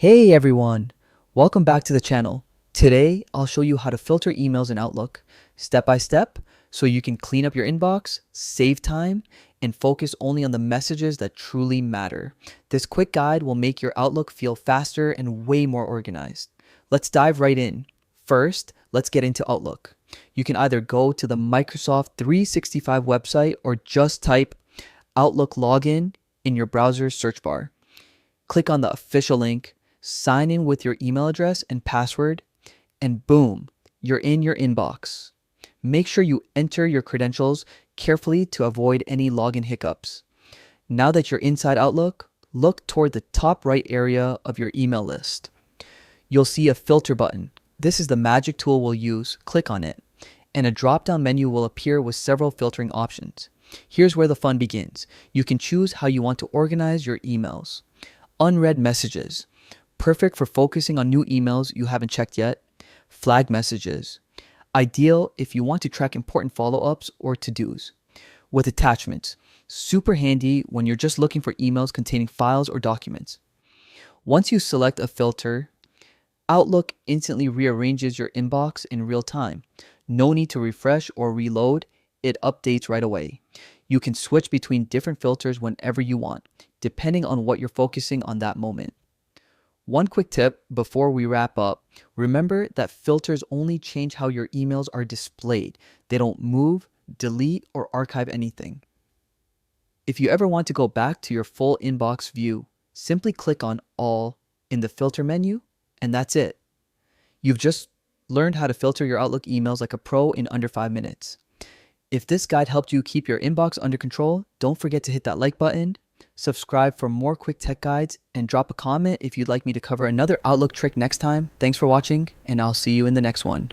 Hey everyone, welcome back to the channel. Today, I'll show you how to filter emails in Outlook step by step so you can clean up your inbox, save time, and focus only on the messages that truly matter. This quick guide will make your Outlook feel faster and way more organized. Let's dive right in. First, let's get into Outlook. You can either go to the Microsoft 365 website or just type Outlook login in your browser's search bar. Click on the official link, sign in with your email address and password, and boom, you're in your inbox. Make sure you enter your credentials carefully to avoid any login hiccups. Now that you're inside Outlook, look toward the top right area of your email list. You'll see a filter button. This is the magic tool we'll use. Click on it, and a drop-down menu will appear with several filtering options. Here's where the fun begins. You can choose how you want to organize your emails. Unread messages, perfect for focusing on new emails you haven't checked yet. Flagged messages, ideal if you want to track important follow-ups or to-dos. With attachments, super handy when you're just looking for emails containing files or documents. Once you select a filter, Outlook instantly rearranges your inbox in real time. No need to refresh or reload, it updates right away. You can switch between different filters whenever you want, depending on what you're focusing on that moment. One quick tip before we wrap up, remember that filters only change how your emails are displayed. They don't move, delete, or archive anything. If you ever want to go back to your full inbox view, simply click on All in the filter menu, and that's it. You've just learned how to filter your Outlook emails like a pro in under 5 minutes. If this guide helped you keep your inbox under control, don't forget to hit that like button, subscribe for more quick tech guides, and drop a comment if you'd like me to cover another Outlook trick next time. Thanks for watching, and I'll see you in the next one.